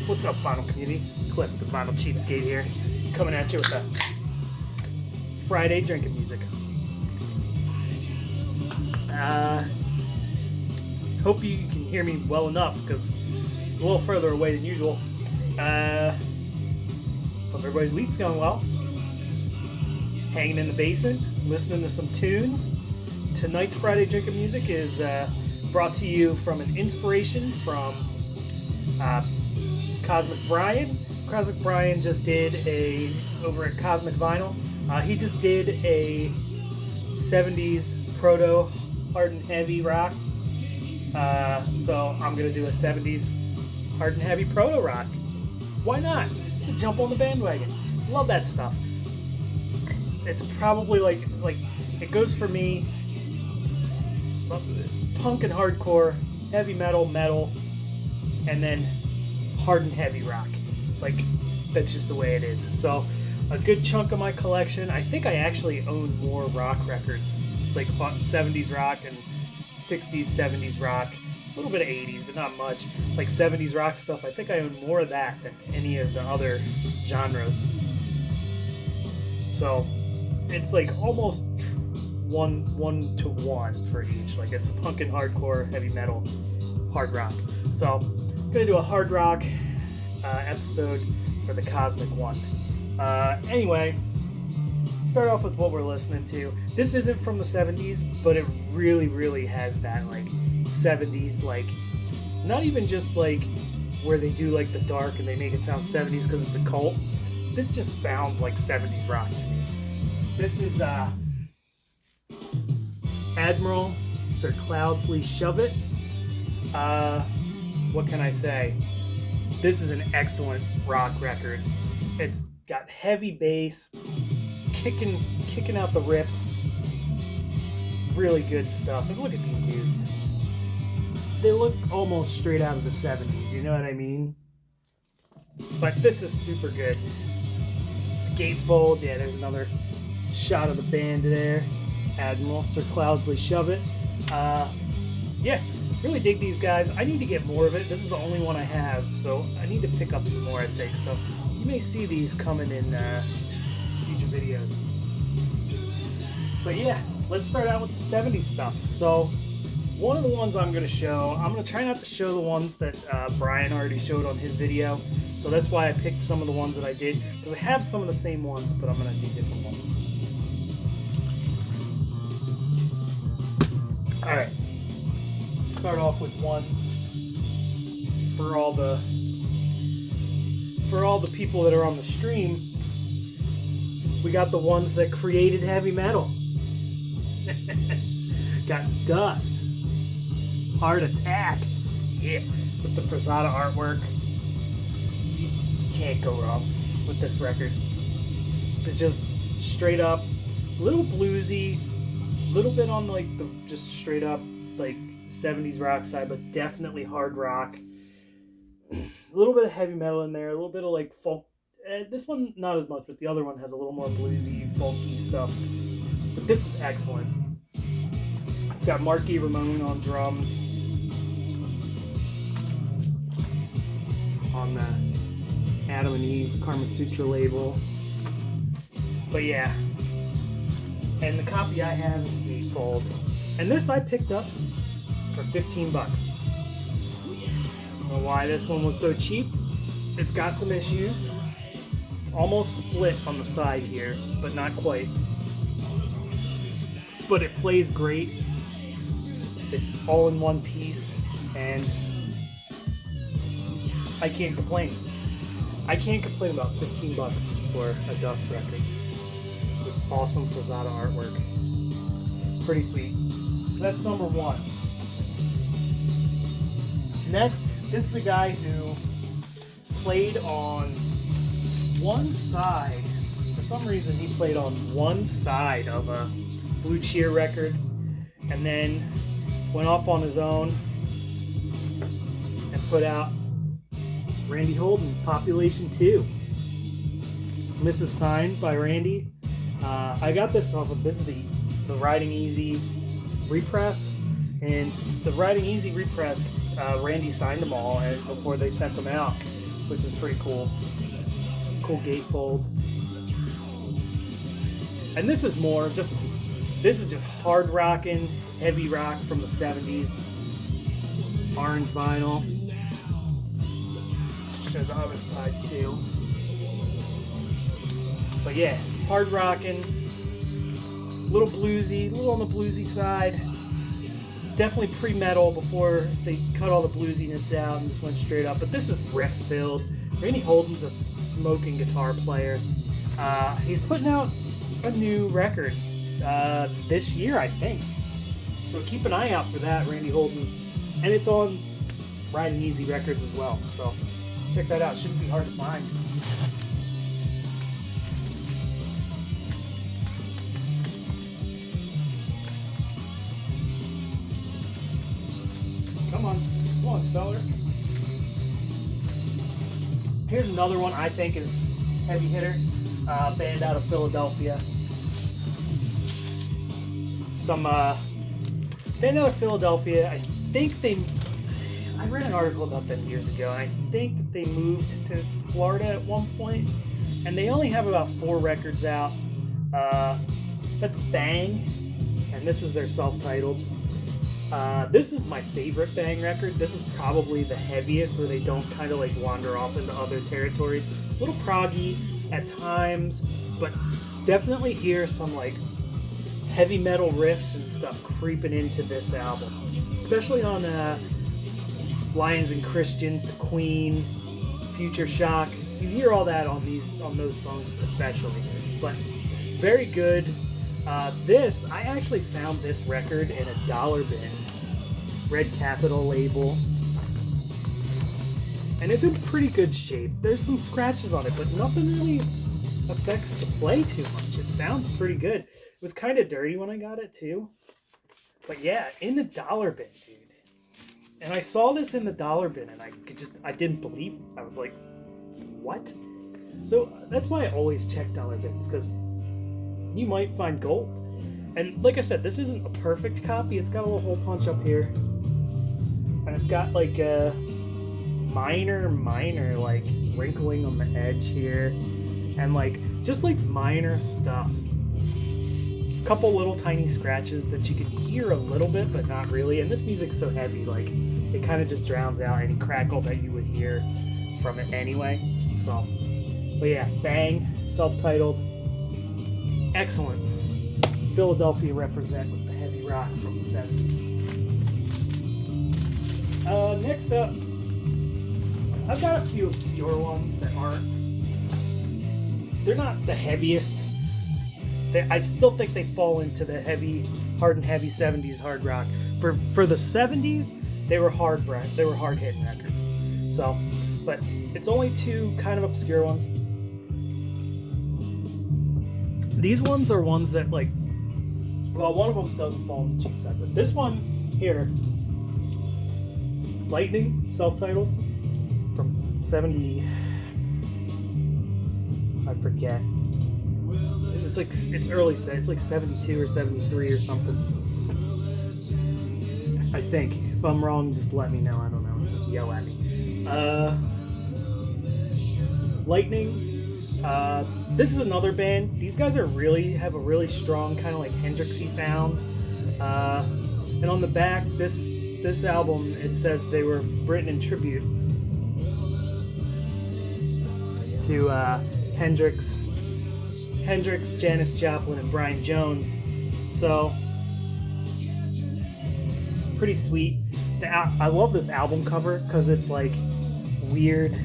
What's up, Vinyl community? Cliff, the Vinyl Cheapskate here, coming at you with a Friday drinking music. Hope you can hear me well enough, because a little further away than usual. Hope everybody's week's going well. Hanging in the basement, listening to some tunes. Tonight's Friday drinking music is brought to you from an inspiration from Cosmic Brian. Cosmic Brian just did over at Cosmic Vinyl, he just did a 70s proto hard and heavy rock. So I'm going to do a 70s hard and heavy proto rock. Why not? Jump on the bandwagon. Love that stuff. It's probably like it goes for me, punk and hardcore, heavy metal, and then hard and heavy rock. Like, that's just the way it is. So a good chunk of my collection, I think I actually own more rock records, like 70s rock and 60s, 70s rock, a little bit of 80s, but not much. Like 70s rock stuff, I think I own more of that than any of the other genres. So it's like almost one to one for each. Like, it's punk and hardcore, heavy metal, hard rock. So I'm gonna do a hard rock episode for the Cosmic one. Anyway, start off with what we're listening to. This isn't from the 70s, but it really has that like 70s, like not even just like where they do like the dark and they make it sound 70s because it's a cult. This just sounds like 70s rock to me. This is Admiral Sir Cloudsley Shove It. What can I say? This is an excellent rock record. It's got heavy bass, kicking out the riffs. Really good stuff. And look at these dudes. They look almost straight out of the 70s, you know what I mean? But this is super good. It's a gatefold. Yeah, there's another shot of the band there. Admiral Sir Cloudsley Shove It. Yeah, really dig these guys. I need to get more of it. This is the only one I have, so I need to pick up some more, I think. So you may see these coming in future videos. But yeah, let's start out with the 70s stuff. So one of the ones I'm going to show, I'm going to try not to show the ones that Brian already showed on his video. So that's why I picked some of the ones that I did, because I have some of the same ones, but I'm going to do different ones. Alright, start off with one for all the people that are on the stream. We got the ones that created heavy metal. Got Dust, Heart Attack, yeah, with the Frazada artwork. You can't go wrong with this record. It's just straight up, a little bluesy, a little bit on like the just straight up like 70s rock side, but definitely hard rock. A little bit of heavy metal in there, a little bit of like folk. This one not as much, but the other one has a little more bluesy, folky stuff. But this is excellent. It's got Marky Ramone on drums, on the Adam and Eve Karma Sutra label. But yeah, and the copy I have is a gatefold, and this I picked up for $15. I don't know why this one was so cheap. It's got some issues. It's almost split on the side here, but not quite. But it plays great. It's all in one piece, and I can't complain. I can't complain about $15 for a Dust record with awesome Frazada artwork. Pretty sweet. So that's number one. Next, this is a guy who played on one side. For some reason, he played on one side of a Blue Cheer record, and then went off on his own and put out Randy Holden, Population 2. This is signed by Randy. I got this off of this is the Riding Easy repress, and the Riding Easy repress, Randy signed them all before they sent them out. which is pretty cool. Cool gatefold. And this is more just, this is just hard rocking, heavy rock from the 70s. Orange vinyl. Let's show the other side too. But yeah, hard rocking, a little bluesy, a little on the bluesy side. Definitely pre-metal before they cut all the bluesiness out and just went straight up. But this is riff filled. Randy Holden's a smoking guitar player. He's putting out a new record this year, I think. So keep an eye out for that, Randy Holden. And it's on Riding Easy Records as well. So check that out. Shouldn't be hard to find. Come on, feller. Here's another one I think is heavy hitter. Band out of Philadelphia. Band out of Philadelphia. I read an article about them years ago, and I think that they moved to Florida at one point, and they only have about 4 records out. That's Bang, and this is their self-titled. This is my favorite Bang record. This is probably the heaviest, where they don't kind of like wander off into other territories. A little proggy at times, but definitely hear some like heavy metal riffs and stuff creeping into this album, especially on Lions and Christians, The Queen, Future Shock. You hear all that on those songs especially, but very good. I actually found this record in a dollar bin, Red Capital label, and it's in pretty good shape. There's some scratches on it, but nothing really affects the play too much. It sounds pretty good. It was kind of dirty when I got it too, but yeah, in the dollar bin, dude. And I saw this in the dollar bin, and I didn't believe it. I was like, what? So that's why I always check dollar bins, because you might find gold. And like I said, this isn't a perfect copy. It's got a little hole punch up here, and it's got like a minor like wrinkling on the edge here, and like just like minor stuff. Couple little tiny scratches that you can hear a little bit, but not really. And this music's so heavy, like it kind of just drowns out any crackle that you would hear from it anyway. So, but yeah, Bang, self-titled, excellent. Philadelphia represent with the heavy rock from the 70s. Next up, I've got a few obscure ones that they're not the heaviest. I still think they fall into the hard and heavy 70s hard rock. For the 70s, they were hard hitting records. So, but it's only 2 kind of obscure ones. These ones are ones that like, well, one of them doesn't fall on the cheap side, but this one here, Lightning, self-titled, from 70, I forget. It's early set. It's like 72 or 73 or something. I think. If I'm wrong, just let me know. I don't know. Just yell at me. Lightning. This is another band. These guys have a really strong kind of like Hendrixy sound. And on the back, this album, it says they were written in tribute to Hendrix, Janis Joplin, and Brian Jones. So, pretty sweet. I love this album cover because it's like weird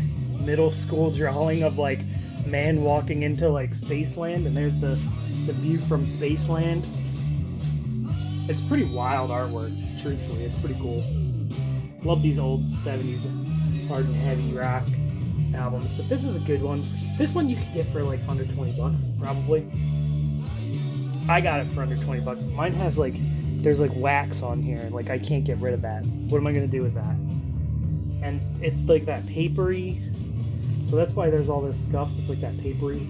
middle school drawing of like man walking into like Spaceland, and there's the view from Spaceland. It's pretty wild artwork, truthfully. It's pretty cool. Love these old 70s hard and heavy rock albums, but this is a good one. This one you could get for like under $20 probably. I got it for under $20. Mine has like, there's like wax on here, and like I can't get rid of that. What am I gonna do with that? And it's like that papery, so that's why there's all this scuffs. It's like that papery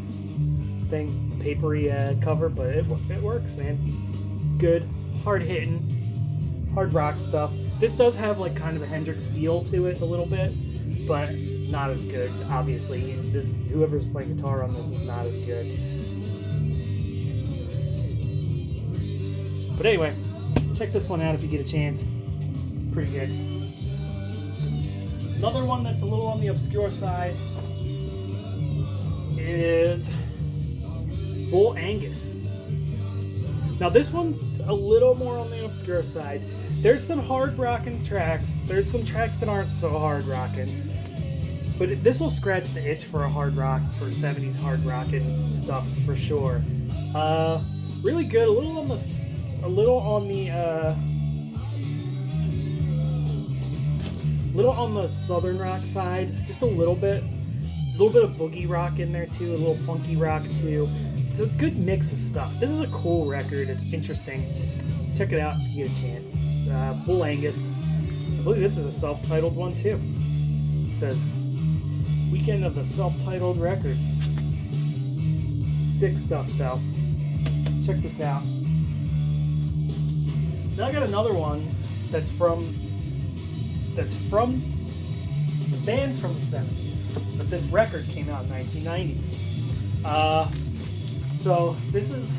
thing, papery cover, but it works, man. Good, hard hitting, hard rock stuff. This does have like kind of a Hendrix feel to it a little bit. but not as good. Obviously, whoever's playing guitar on this is not as good. But anyway, check this one out if you get a chance. Pretty good. Another one that's a little on the obscure side is Bull Angus. Now this one's a little more on the obscure side. There's some hard rockin' tracks. There's some tracks that aren't so hard rockin'. But this will scratch the itch for a hard rock, for 70s hard rockin' stuff for sure. Really good. A little on the southern rock side, just a little bit of boogie rock in there too, a little funky rock too. It's a good mix of stuff. This is a cool record. It's interesting. Check it out if you get a chance. Bull Angus. I believe this is a self-titled one too. It's the weekend of the self-titled records. Sick stuff though. Check this out. Now I got another one that's from the band's from the 70s, but this record came out in 1990. So this is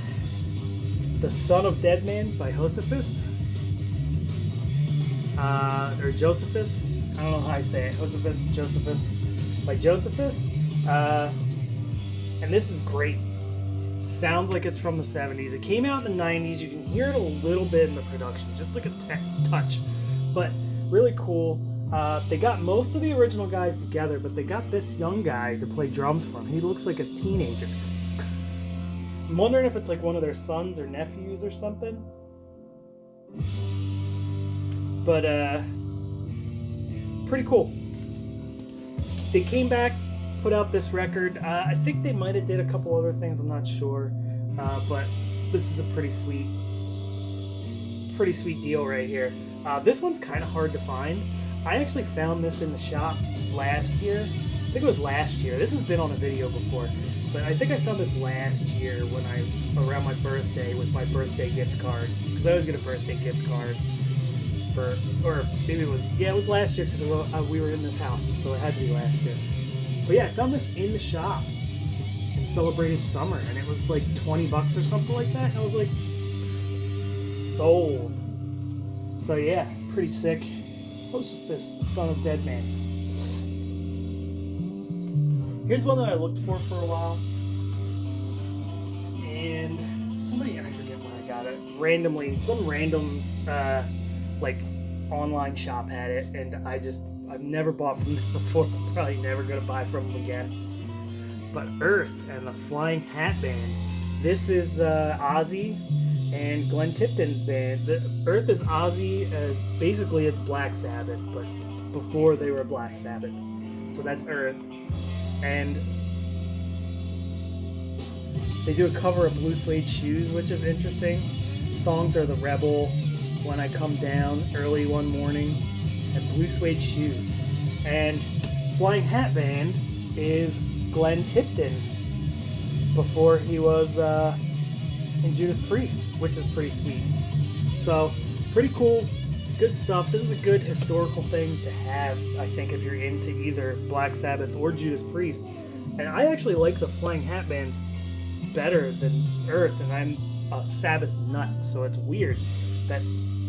The Son of Dead Man by Josefus, or Josephus. I don't know how I say it. Josephus by Josephus. And this is great. Sounds like it's from the 70s. It came out in the 90s. You can hear it a little bit in the production, just like a touch, but really cool. They got most of the original guys together, but they got this young guy to play drums for him. He looks like a teenager. I'm wondering if it's like one of their sons or nephews or something. But pretty cool. They came back, put out this record. I think they might have did a couple other things, I'm not sure. But this is a pretty sweet deal right here. This one's kind of hard to find. I actually found this in the shop last year. I think it was last year. This has been on a video before, but I think I found this last year around my birthday with my birthday gift card, because I always get a birthday gift card or maybe it was last year, because we were in this house, so it had to be last year. But yeah, I found this in the shop and celebrated summer, and it was like $20 or something like that. And I was like, sold. So yeah, pretty sick. Josefus, Son of Dead Man. Here's one that I looked for a while, and I forget where I got it. Randomly, some random like online shop had it, and I've never bought from them before. I'm probably never gonna buy from them again. But Earth and the Flying Hat Band. This is Ozzy and Glenn Tipton's band. The Earth is Ozzy, as basically it's Black Sabbath, but before they were Black Sabbath. So that's Earth. And they do a cover of Blue Suede Shoes, which is interesting. Songs are The Rebel, When I Come Down, Early One Morning, and Blue Suede Shoes. And Flying Hat Band is Glenn Tipton before he was in Judas Priest, which is pretty sweet. So, pretty cool, good stuff. This is a good historical thing to have, I think, if you're into either Black Sabbath or Judas Priest. And I actually like the Flying Hat Bands better than Earth, and I'm a Sabbath nut, so it's weird that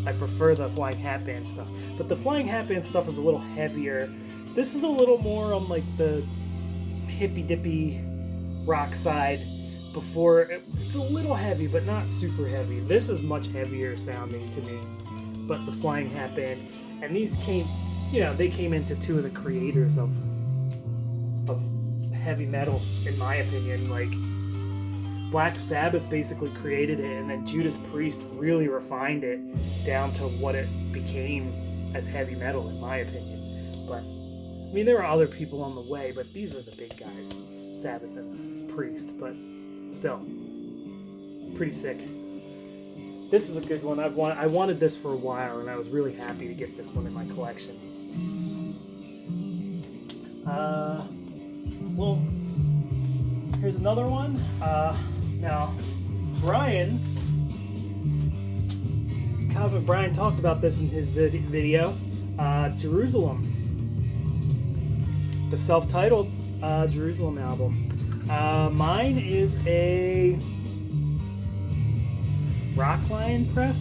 I prefer the Flying Hat Band stuff. But the Flying Hat Band stuff is a little heavier. This is a little more on like the hippy-dippy rock side. Before, it's a little heavy, but not super heavy. This is much heavier sounding to me. But the Flying Hat Band, and these came into two of the creators of heavy metal, in my opinion. Like, Black Sabbath basically created it, and then Judas Priest really refined it down to what it became as heavy metal, in my opinion. But, I mean, there were other people on the way, but these were the big guys, Sabbath and Priest, but still, pretty sick. This is a good one. I wanted this for a while, and I was really happy to get this one in my collection. Well, here's another one. Now, Cosmic Brian talked about this in his video. Jerusalem. the self-titled Jerusalem album. Mine is a Rock Lion press.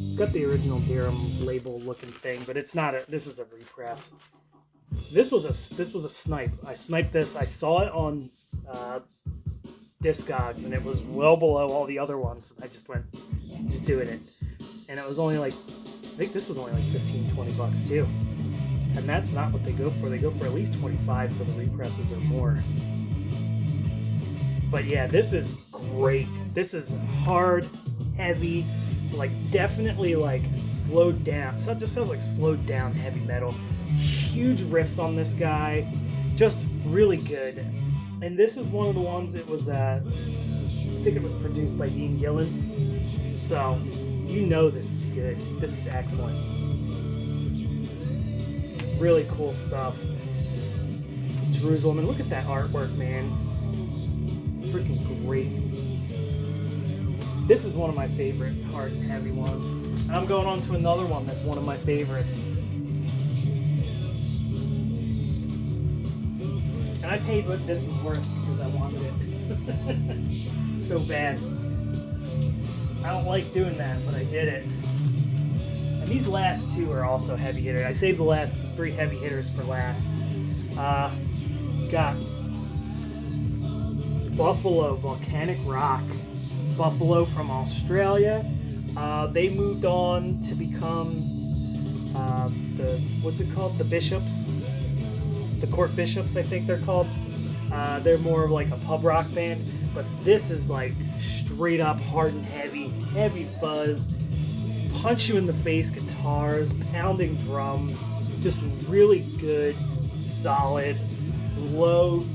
It's got the original Durham label looking thing, but it's not a. This is a repress. This was a snipe. I sniped this. I saw it on Discogs, and it was well below all the other ones. I just went, just doing it, and it was only like, I think this was only like $15-20 too. And that's not what they go for. They go for at least 25 for the represses or more. But yeah, this is great. This is hard, heavy, like definitely like slowed down. So it just sounds like slowed down heavy metal. Huge riffs on this guy. Just really good. And this is one of the ones, it was, I think it was produced by Ian Gillan. So, you know this is good. This is excellent. Really cool stuff. Jerusalem, and look at that artwork, man. Freaking great. This is one of my favorite hard and heavy ones. And I'm going on to another one that's one of my favorites. And I paid what this was worth because I wanted it so bad. I don't like doing that, but I did it. And these last two are also heavy hitters. I saved the last 3 heavy hitters for last. Got Buffalo Volcanic Rock. Buffalo from Australia. They moved on to become what's it called? The Bishops. The Court Bishops, I think they're called. They're more of like a pub rock band, but this is like straight up hard and heavy fuzz, punch you in the face guitars, pounding drums, just really good, solid, low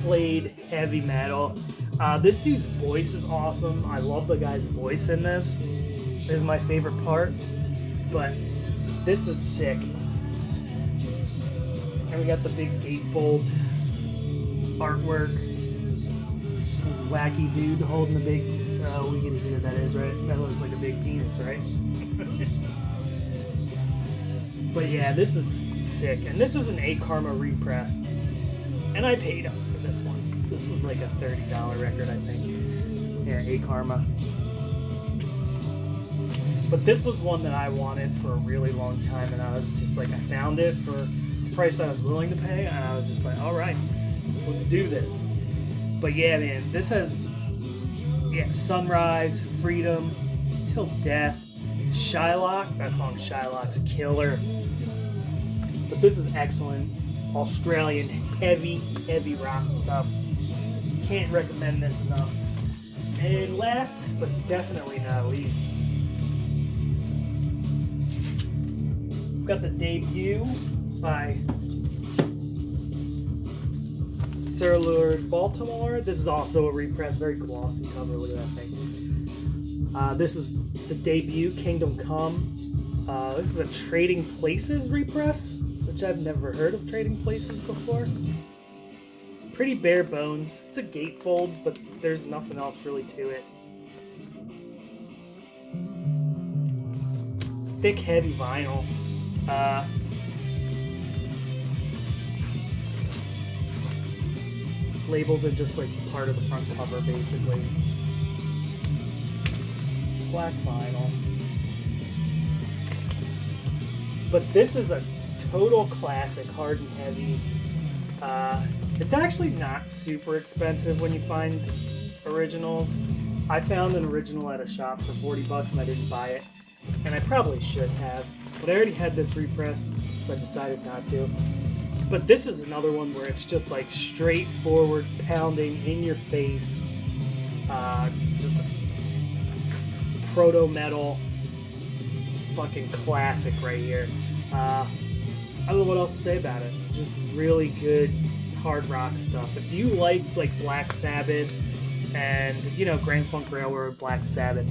played heavy metal. This dude's voice is awesome. I love the guy's voice in this. This is my favorite part, but this is sick. And we got the big gatefold artwork. This wacky dude holding the big, we can see what that is, right? That looks like a big penis, right? But yeah, this is sick. And this is an A Karma repress. And I paid up for this one. This was like a $30 record, I think. Yeah, A Karma. But this was one that I wanted for a really long time, and I was just like, I found it for the price I was willing to pay, and I was just like, all right, let's do this. But yeah, man, this has Sunrise, Freedom, Till Death, Shylock. That song Shylock's a killer. But this is excellent. Australian heavy rock stuff. Can't recommend this enough. And last, but definitely not least, we've got the debut by Sir Lord Baltimore. This is also a repress, very glossy cover. Look at that thing. This is the debut, Kingdom Come. This is a Trading Places repress, which I've never heard of Trading Places before. Pretty bare bones. It's a gatefold, but there's nothing else really to it. Thick, heavy vinyl. Labels are just like part of the front cover, basically. Black vinyl. But this is a total classic, hard and heavy. It's actually not super expensive when you find originals. I found an original at a shop for $40 and I didn't buy it. And I probably should have. But I already had this repress, so I decided not to. But this is another one where it's just like straightforward, pounding, in your face. Just a proto-metal fucking classic right here. I don't know what else to say about it. Just really good hard rock stuff. If you like Black Sabbath and, Grand Funk Railroad, Black Sabbath,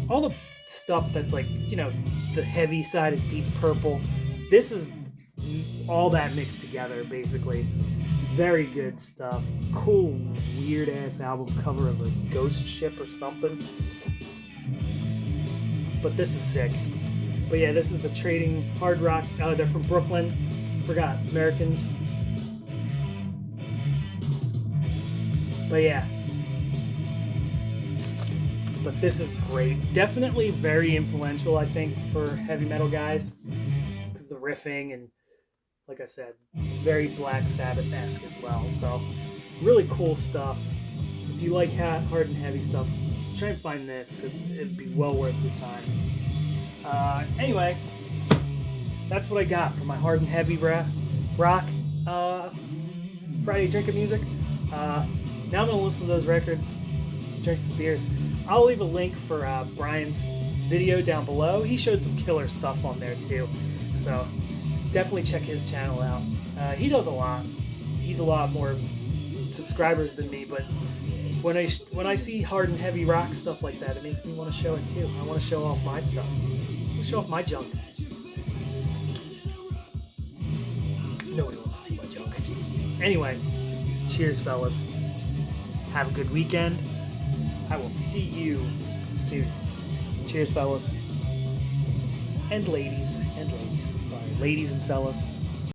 all the stuff that's like, the heavy side of Deep Purple, this is all that mixed together, basically. Very good stuff. Cool, weird ass album cover of a ghost ship or something. But this is sick. But yeah, this is the Trading Hard Rock. They're from Brooklyn. Forgot Americans. But yeah. But this is great. Definitely very influential, I think, for heavy metal guys. Because the riffing and, like I said, very Black Sabbath-esque as well. So, really cool stuff. If you like hard and heavy stuff, try and find this, because it'd be well worth your time. Anyway, that's what I got for my hard and heavy rock Friday drinking music. Now I'm going to listen to those records, drink some beers. I'll leave a link for Brian's video down below. He showed some killer stuff on there too, so definitely check his channel out. He does a lot. He's a lot more subscribers than me, but when I see hard and heavy rock stuff like that, it makes me want to show it too. I want to show off my stuff. I want to show off my junk. Nobody wants to see my junk. Anyway, cheers, fellas. Have a good weekend. I will see you soon. Cheers, fellas. And ladies. Sorry. Ladies and fellas.